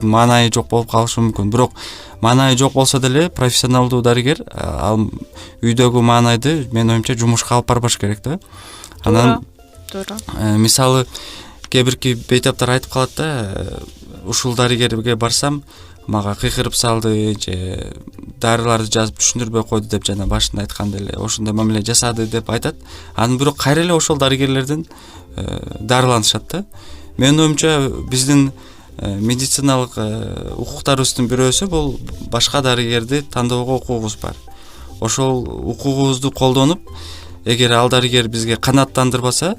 маанайы жок болуп калышы мүмкүн. Бирок маанайы жок болсо деле профессионалдуу дарыгер ал үйдөгү маанайды менин оюмча жумушка алып барбаш керек да. Анан туура. Мисалы кээ бирки бейтаптар айтып калат да, ушул дарыгерге барсам мага кыйкырып салды же дарыларды жазып түшүндүрбөй койду деп жана башында айтканда эле ошондой мамиле жасады деп айтат. Анан бирок кайра эле ошол дарыгерлерден дарыланышат да. Менин оюмча биздин медициналык укуктарыбыздын бирөөсү бул башка дарыгерди тандоого укугубуз бар. Ошол укугубузду колдонуп, эгер ал дарыгер бизге канааттандырбаса,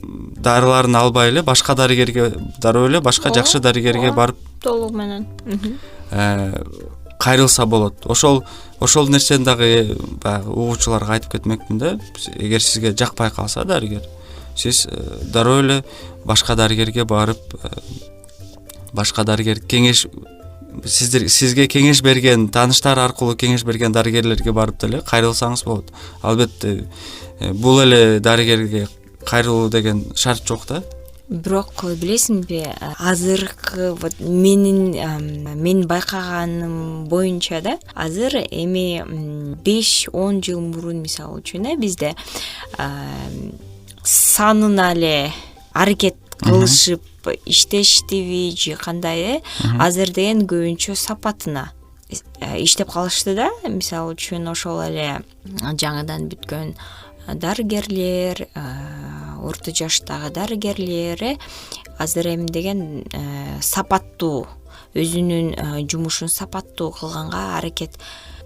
дарыларын албай эле башка дарыгерге дароо эле башка жакшы дарыгерге барып толугу менен кайрылса болот. Ошол нерсени дагы баягы угуучуларга айтып кетмекмин да. Эгер сизге жакпай калса дарыгер, сиз дароо эле башка дарыгерге барып, башка дарыгер кеңеш сизге кеңеш берген, тааныштар аркылуу кеңеш берген дарыгерлерге барып деле кайрылсаңыз болот. Албетте бул эле дарыгерге кайрылуу деген шарт жок да. Бирок билесиңби, азыркы вот мен байкаганым боюнча да, азыр эми 5-10 жыл мурун мисалы үчүн бизде санына эле аракет кылышып иштештиби же кандай азыр деген көбүнчө сапатына иштеп калышты да. Мисалы үчүн ошол эле жаңыдан бүткөн дарыгерлер, орто жаштагы дарыгерлер азыр эми деген сапаттуу, өзүнүн жумушун сапаттуу кылганга аракет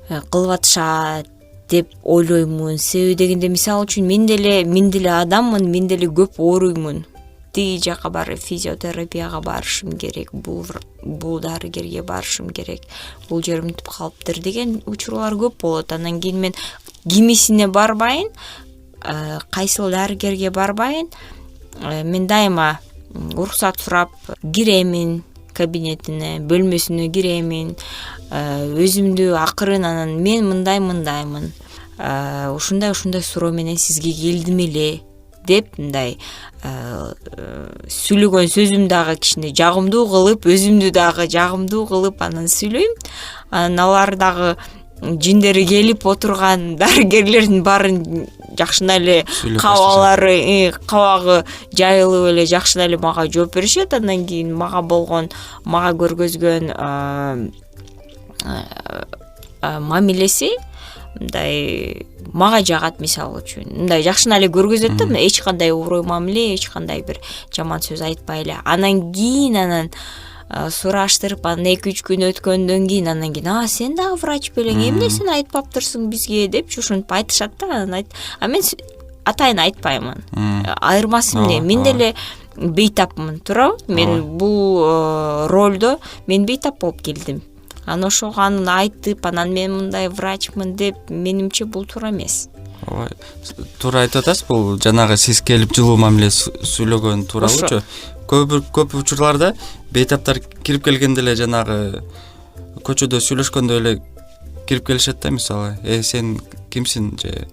кылып атышат деп ойлоймун. Себеби дегенде мисалы үчүн мен деле адаммын, мен деле көп ооруймун. Тиги жака барып физиотерапияга барышым керек, бул дарыгерге барышым керек, бул жерим бүтүп калыптыр деген учурлар көп болот. Анан кийин мен кимисине барбайын, кайсыл дарыгерге барбайын, мен дайыма уруксат сурап киремин кабинетине, бөлмөсүнө киремин, өзүмдү акырын анан мен мындаймын, ушундай суроо менен сизге келдим эле деп мындай сүйлөгөн сөзүм дагы кичине жагымдуу кылып, өзүмдү дагы жагымдуу кылып анан сүйлөйм. Анан алар дагы жиндери келип отурган дарыгерлердин баарын жакшына эле кабагы жайылып эле жакшына эле мага жооп беришет. Андан кийин мага көргөзгөн мамилеси мындай мага жагат. Мисалы үчүн мындай жакшына эле көргөзөт да, эч кандай урой мамиле, эч кандай бир жаман сөз айтпай эле. Анан кийин сураштырып, анан 2-3 күн өткөндөн кийин сен дагы врач белең, эмне сен айтпаптырсың бизге деп ушинтип айтышат да. А мен атайын айтпаймын. Айырмасы эмне? Мен деле бейтапмын, туурабы? Мен бул ролдо мен бейтап болуп келдим. Анан ошого айтып, анан мен мындай врачмын деп, менимче бул туура эмес. Ой, туура айтып атасыз. Бул жанагы сиз келип жылуу мамиле сүйлөгөн тууралуучу. Көп учурларда бейтаптар кирип келгенде эле жанагы көчөдө сүйлөшкөндө эле кирип келишет да. Мисалы, сен кимсиң же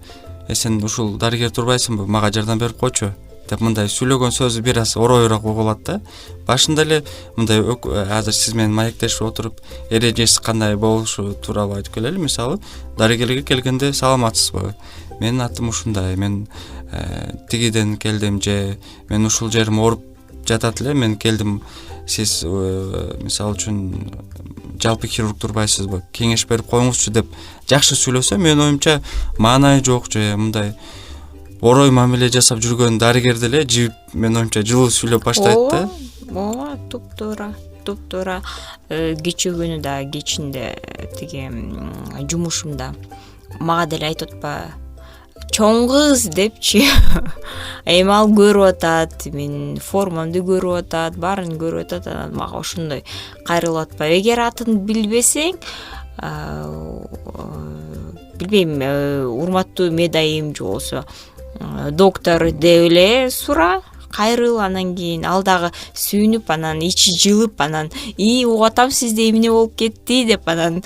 сен ушул дарыгер турбайсыңбы, мага жардам берип койчу деп мындай сүйлөгөн сөзү бир аз оройураак угулат да. Башында эле мындай азыр сиз менен маектешип отуруп эрежеси кандай болушу тууралуу айтып келели. Мисалы, дарыгерге келгенде саламатсызбы? Менин атым ушундай, мен тигиден келдим же мен ушул жерим ооруп жатат эле, мен келдим. Сиз мисалы үчүн жалпы хирург турбайсызбы? Кеңеш берип коюңузчу деп жакшы сүйлөсө, менин оюмча маанайы жок же мындай орой мамиле жасап жүргөн дарыгер деле жибип, менин оюмча жылуу сүйлөп баштайт да. Ооба, туптуура. Кечээ күнү да кечинде тиги жумушумда мага деле айтып атпа, чоң кыз депчи. Эми ал көрүп атат, мен формамды көрүп атат, баарын көрүп атат. Анан мага ошондой кайрылып атпа. Эгер атын билбесең, билбейм, урматтуу медайым же болсо доктор деп эле сура, кайрыл. Анан кийин ал дагы сүйүнүп, анан ичи жылып, анан угуп атам сизде эмне болуп кетти деп, анан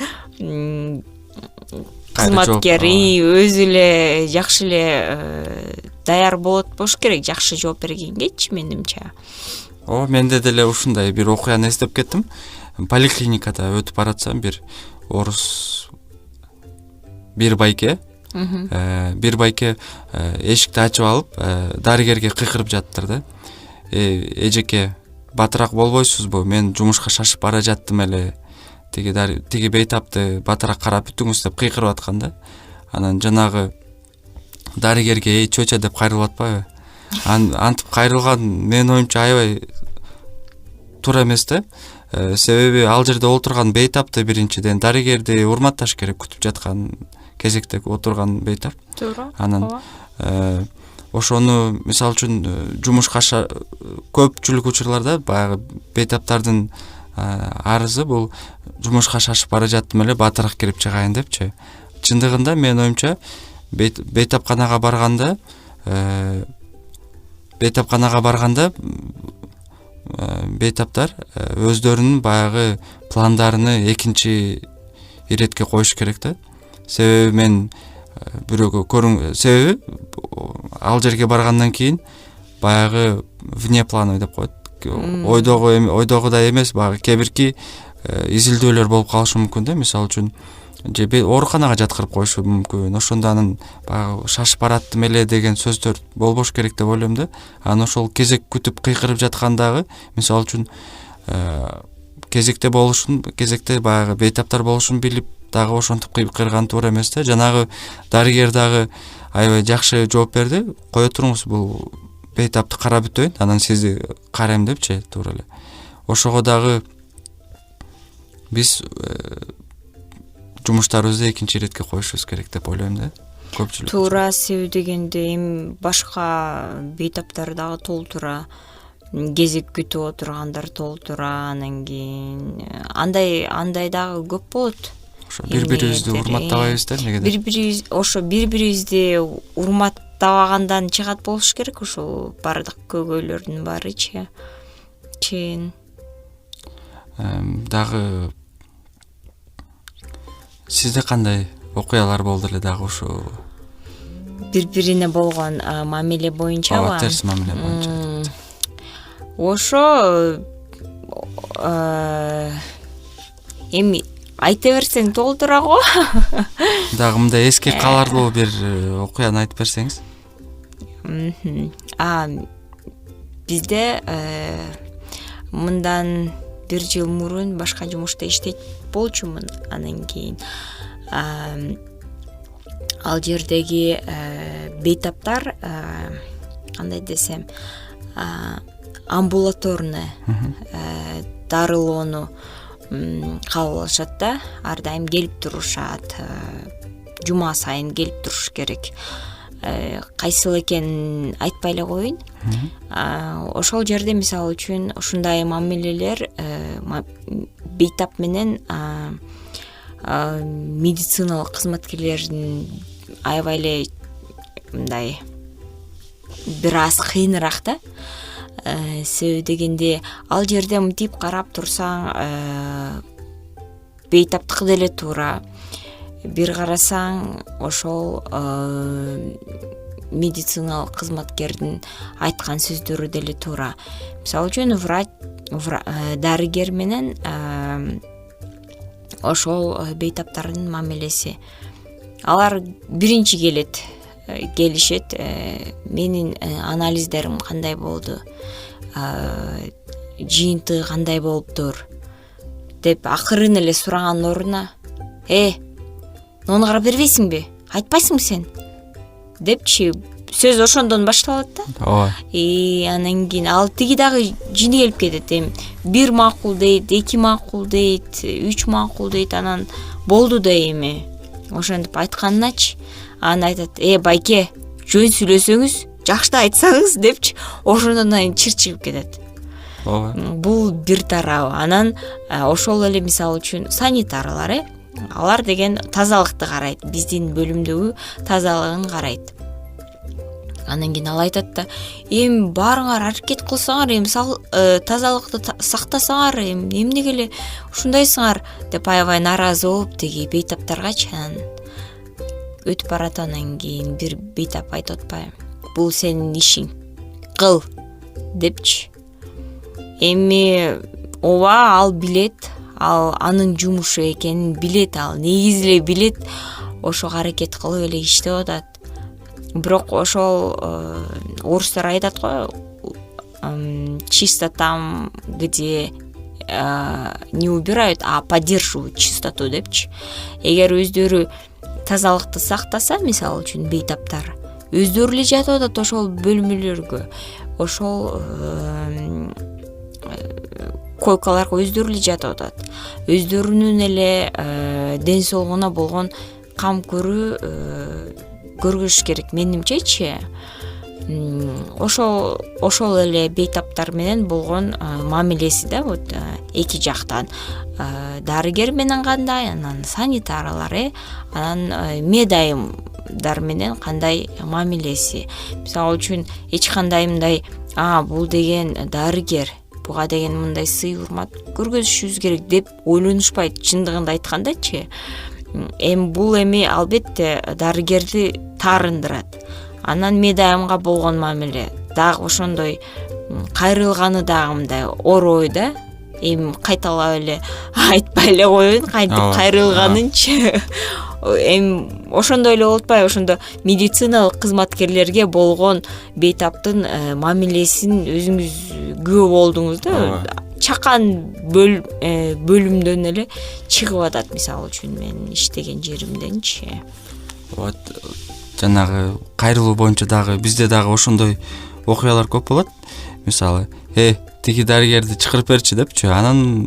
кызматкер өзү эле жакшы эле даяр болот болуш керек, жакшы жооп бергенгечи менимче. Менде деле ушундай бир окуяны эстеп кеттим. поликлиникада өтүп баратсам бир орус бир байке эшикти ачып алып дарыгерге кыйкырып жатыптыр да. Эжеке, батыраак болбойсузбу? Мен жумушка шашып бара жаттым эле. Тиги бейтапты батыраак карап бүтүңүз деп кыйкырып аткан да. Анан жанагы дарыгерге чөчө деп кайрылып атпайбы? Антип кайрылган менин оюмча аябай туура эмес да. Себеби ал жерде отурган бейтапты биринчиден дарыгерди урматташ керек, күтүп жаткан кезекте отурган бейтап. Туура. Анан ошону мисалы үчүн жумушка көпчүлүк учурларда баягы бейтаптардын арызы бул жумушка шашып бара жаттым эле, батыраак кирип чыгайын депчи. Чындыгында менин оюмча бейтапканага барганда бейтаптар өздөрүнүн баягы пландарын экинчи иретке коюш керек да. Себеби мен бирөөгө себеби ал жерге баргандан кийин баягы вне плана деп коет. Ойдогудай эмес, баягы кээ-бирки изилдөөлөр болуп калышы мүмкүн да. Мисалы үчүн же ооруканага жаткырып коюшу мүмкүн. Ошондо анын баягы шашып бараттым эле деген сөздөр болбош керек деп ойлойм да. Анан ошол кезек күтүп кыйкырып жаткандагы, мисалы үчүн кезекте баягы бейтаптар болушун билип дагы ошентип кыйкырган туура эмес да. Жанагы дарыгер дагы аябай жакшы жооп берди. Кое туруңуз, бул бейтапты карап бүтөйүн, анан сизди карайм депчи, туура эле. Ошого дагы биз жумуштарыбызды экинчи иретке коюшубуз керек деп ойлойм да. Көпчүлүк. Туура, себеби дегенде эми башка бейтаптар дагы толтура, кезек күтүп отургандар толтура, анан кийин андай дагы көп болот. Ошо бири-бирибизди урматтабайбыздар, негеде? Бири-бирибизди урматтабагандан чыгат болуш керек ушул бардык көйгөйлөрдүн баарычы. Чейин дагы сизде кандай окуялар болду эле дагы ушу бири-бирине болгон мамиле боюнчабы? Терс мамиле боюнча. Ошо эми айта берсең толтура го. Дагы мындай эске каларлуу бир окуяны айтып берсеңиз. Бизде мындан 1 жыл мурун башка жумушта иштейт болчумун. Анан кийин ал жердеги бейтаптар, кандай десем, амбулаторный дарылоону кабыл алышат да. Ар дайым келип турушат, жума сайын келип туруш керек. Кайсыл экенин айтпай эле коеюн. Ошол жерде мисалы үчүн ушундай мамилелер бейтап менен медициналык кызматкерлердин аябай эле мындай бир аз кыйыныраак да. Себеби дегенде ал жерде мынтип карап турсаң бейтаптыкы деле туура. Бир карасаң ошол медициналык кызматкердин айткан сөздөрү деле туура. Мисалы үчүн дарыгер менен ошол бейтаптардын мамилеси. Алар биринчи келишет, менин анализдерим кандай болду, жыйынтыгы кандай болуптур деп акырын эле сураган ордуна нону карап бербейсиңби, айтпайсыңбы сен депчи сөз ошондон башталат да. Ооба. Анан кийин ал тиги дагы жини келип кетет. Эми 1 макул дейт, 2 макул дейт, 3 макул дейт, анан болду да эми ошентип айтканначы анан айтат: байке, жөн сүйлөсөңүз, жакшы айтсаңыз депчи ошондон кийин чыр-чыгып кетет. Ооба. Бул бир тарабы. Анан ошол эле мисалы үчүн санитарлар, алар деген тазалыкты карайт, биздин бөлүмдөгү тазалыгын карайт. Анан кийин ал айтат да: эми баарыңар аракет кылсаңар, эми тазалыкты сактасаңар, эми эмнеге эле ушундайсыңар деп аябай нааразы болуп тиги бейтаптаргачы. Анан өтүп барат. Анан кийин бир бейтап айтып атпайбы: бул сенин ишиң, кыл депчи. Эми ооба, ал билет, ал анын жумушу экенин билет, ал негизи эле билет, ошого аракет кылып эле иштеп атат. Бирок ошол орустар айтат го, чисто там, где не убирают, а поддерживают чистоту депчи. Эгер өздөрү тазалыкты сактаса, мисалы үчүн бейтаптар өздөрү эле жатып атат ошол бөлмөлөргө, ошол койкаларга өздөрү эле жатып атат. Өздөрүнүн эле ден соолугуна болгон кам көргөзүш керек менимчечи. Ошол эле бейтаптар менен болгон мамилеси да, вот эки жактан, дарыгер менен кандай, анан санитарлар, анан медайымдар менен кандай мамилеси. Мисалы үчүн эч кандай мындай бул деген дарыгер, буга деген мындай сый урмат көргөзүшүбүз керек деп ойлонушпайт, чындыгында айткандачы. Бул албетте дарыгерди таарындырат. Анан медайымга болгон мамиле дагы ошондой кайрылганы дагы мындай орой да. Кайталап эле айтпай эле коеюн, кантип кайрылганынчы. Ошондой эле болуп атпайбы? Ошондо медициналык кызматкерлерге болгон бейтаптын мамилесин өзүңүз күбө болдуңуз да. Чакан бөлүмдөн эле чыгып атат, мисалы үчүн мен иштеген жеримденчи. Вот жанагы кайрылуу боюнча дагы бизде дагы ошондой окуялар көп болот. Мисалы, тиги дарыгерди чакырып берчи депчи, анан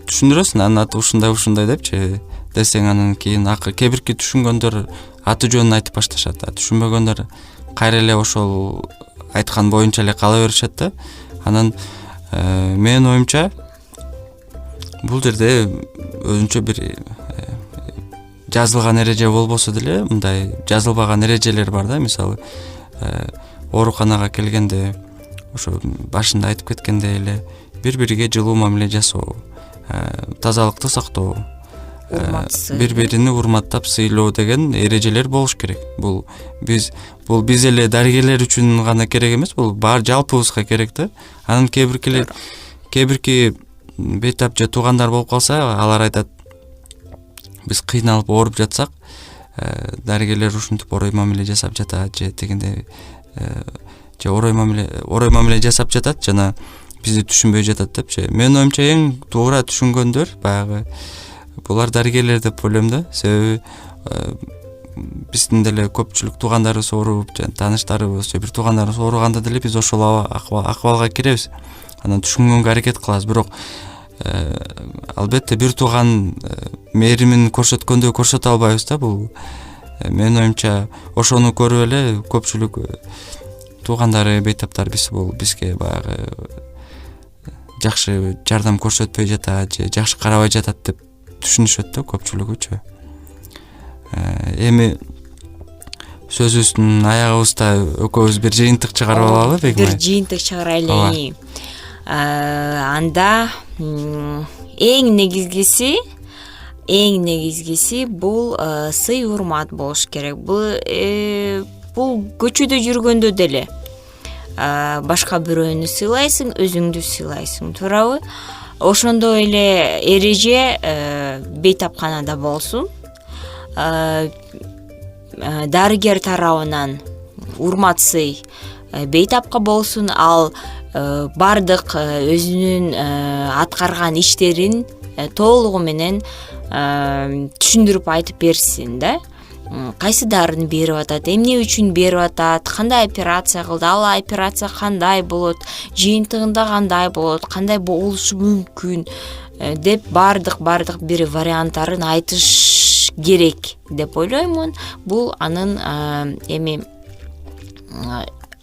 түшүндүрөсүң, анын аты ушундай депчи десең, анан кийин кээ бирки түшүнгөндөр аты жөнүн айтып башташат, түшүнбөгөндөр кайра эле ошол айткан боюнча эле кала беришет да. Анан менин оюмча бул жерде өзүнчө бир жазылган эреже болбосо деле, мындай жазылбаган эрежелер бар да. Мисалы, ооруканага келгенде ошо башында айтып кеткендей эле бири-бириге жылуу мамиле жасоо, тазалыкты сактоо, бири-бирини урматтап сыйлоо деген эрежелер болуш керек. Бул биз эле дарыгерлер үчүн гана керек эмес, бул бар жалпыбызга керек да. Анан кээ бирки бейтап же туугандар болуп калса, алар айтат, биз кыйналып ооруп жатсак, дарыгерлер ушинтип орой мамиле жасап жатат, же дегенде же орой мамиле жасап жатат, жана бизди түшүнбөй жатат депчи. Менин оюмча эң туура түшүнгөндөр баягы булар дарыгерлер деп ойлойм да. Себеби биздин деле көпчүлүк туугандарыбыз ооруп, тааныштарыбыз же бир туугандарыбыз ооруганда деле биз ошол акыбалга киребиз. Анан түшүнгөнгө аракет кылабыз. Бирок албетте бир тууган мээримин көрсөткөндөй көрсөтө албайбыз да. Бул менин оюмча ошону көрүп эле көпчүлүк туугандары, бейтаптар бизге баягы жакшы жардам көрсөтпөй жатат же жакшы карабай жатат деп түшүнүшөт да көпчүлүгүчү. Эми сөзүбүздүн аягыбызда экөөбүз бир жыйынтык чыгарып алалы, Бегим айым. Бир жыйынтык чыгарайлы. Анда эң негизгиси бул сый урмат болуш керек. Бул көчөдө жүргөндө деле башка бирөөнү сыйлайсың, өзүңдү сыйлайсың, туурабы? Ошондой эле эреже бейтапканада болсун. Дарыгер тарабынан урмат сый бейтапка болсун, ал бардык өзүнүн аткарган иштерин толугу менен түшүндүрүп айтып берсин да. Кайсы дарыны берип атат, эмне үчүн берип атат, кандай операция кылды, ал операция кандай болот, жыйынтыгында кандай болот, кандай болушу мүмкүн деп бардык бир варианттарын айтыш керек деп ойлоймун. Бул анын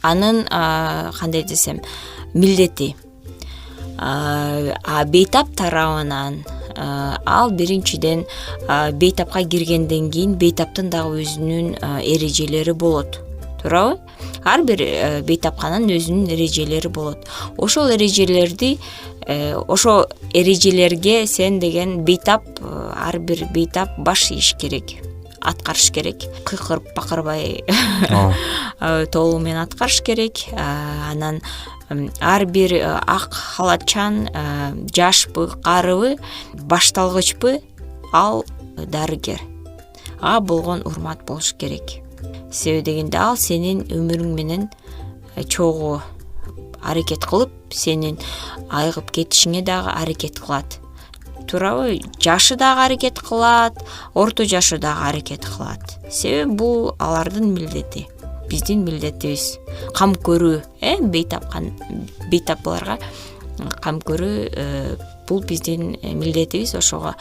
кандай десем, милдети. Бейтап тарабынан ал биринчиден бейтапка киргенден кийин бейтаптын дагы өзүнүн эрежелери болот, туурабы? Ар бир бейтапканын өзүнүн эрежелери болот. Ошол эрежелерге сен деген бейтап, ар бир бейтап баш ийиш керек. аткарыш керек, кыйкырып бакырбай толугу менен аткарыш керек. Анан ар бир ак халатчан жашпы, карыбы, башталгычпы, ал дарыгер. Ага болгон урмат болуш керек. Себеби дегенде ал сенин өмүрүң менен чогуу аракет кылып, сенин айыгып кетишиңе дагы аракет кылат. Туурабы? Жашы дагы аракет кылат, орто жашы дагы аракет кылат. Себеби бул алардын милдети, биздин милдетибиз. Кам көрүү, бейтапларга кам көрүү бул биздин милдетибиз. Ошого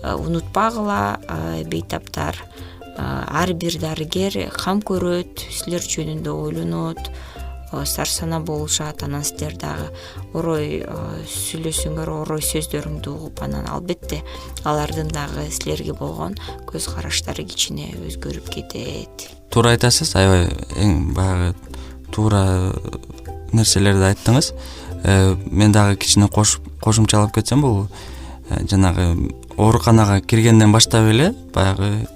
унутпагыла, бейтаптар. Ар бир дарыгер кам көрөт, силер жөнүндө ойлонот, сарсана болушат. Анан силер дагы орой сүйлөсөңөр, орой сөздөрүңдү угуп, анан албетте алардын дагы силерге болгон көз караштары кичине өзгөрүп кетет. Туура айтасыз, аябай эң баягы туура нерселерди айттыңыз. Мен дагы кичине кошумчалап кетсем, бул жанагы ооруканага киргенден баштап эле баягы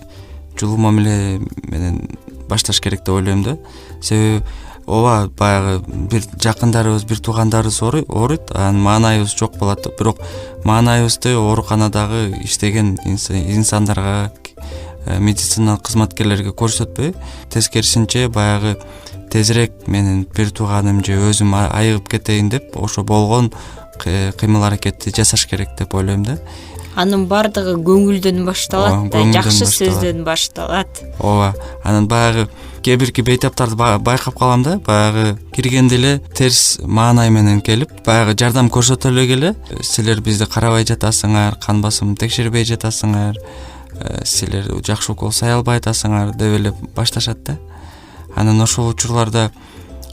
жылуу мамиле менен башташ керек деп ойлойм да. Себеби ооба баягы бир жакындарыбыз, бир туугандарыбыз ооруйт, анан маанайыбыз жок болот. Бирок маанайыбызды ооруканадагы иштеген инсандарга, медициналык кызматкерлерге көрсөтпөй, тескерисинче баягы тезирээк менин бир тууганым же өзүм айыгып кетейин деп ошо болгон кыймыл аракетти жасаш керек деп ойлойм да. Анын бардыгы көңүлдөн башталат да, жакшы сөздөн башталат. Ооба. Анан баягы кээ бирки бейтаптарды байкап калам да, баягы киргенде эле терс маанай менен келип, баягы жардам көрсөтө эле келе, силер бизди карабай жатасыңар, кан басымды текшербей жатасыңар, силер жакшы укол сай албай атасыңар деп эле башташат да. Анан ошол учурларда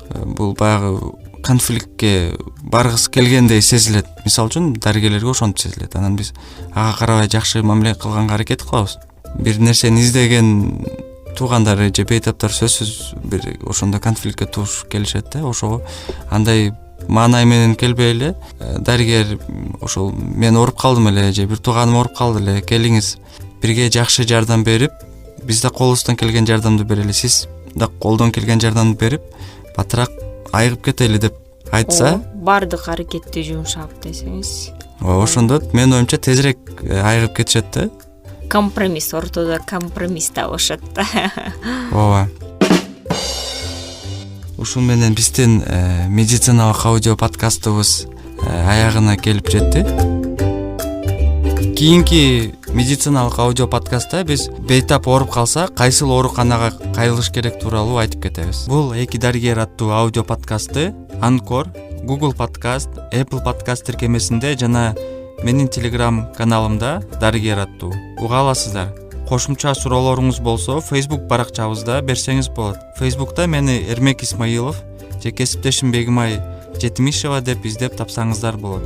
бул баягы конфликтке баргысы келгендей сезилет. Мисалы үчүн дарыгерлерге ошентип сезилет. Анан биз ага карабай жакшы мамиле кылганга аракет кылабыз. Бир нерсени издеген туугандары же бейтаптар сөзсүз бир ошондо конфликтке туш келишет да. Ошого андай маанай менен келбей эле дарыгер ошол мен ооруп калдым эле же бир тууганым ооруп калды эле, келиңиз бирге жакшы жардам берип, биз да колубуздан келген жардамды берели, сиз да колдон келген жардамды берип, батыраак айыгып кетели деп айтса, бардык аракетти жумшап десеңиз. Ошондо менин оюмча тезирээк айыгып кетишет да. Компромисс, ортодо компромисс табышат да. Ооба. Ушул менен биздин медициналык аудио подкастыбыз аягына келип жетти. Кийинки медициналык аудио подкастта биз бейтап ооруп калса кайсыл ооруканага кайрылыш керек тууралуу айтып кетебиз. Бул эки дарыгер аттуу аудио подкастты Anchor, Google Podcast, Apple Podcast тиркемесинде жана менин Telegram каналымда дарыгер аттуу уга аласыздар. Кошумча суроолоруңуз болсо Facebook баракчабызда берсеңиз болот. Facebook'та мени Эрмек Исмаилов же кесиптешим Бегимай Жетимишева деп издеп тапсаңыздар болот.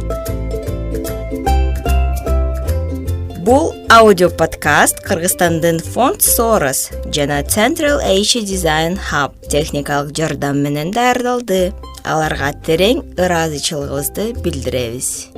Бул аудио подкаст Кыргызстандын Фонд Soros жана Central Asia Design Hub техникалык жардам менен даярдалды. Аларга терең ыраазычылыгыбызды билдиребиз.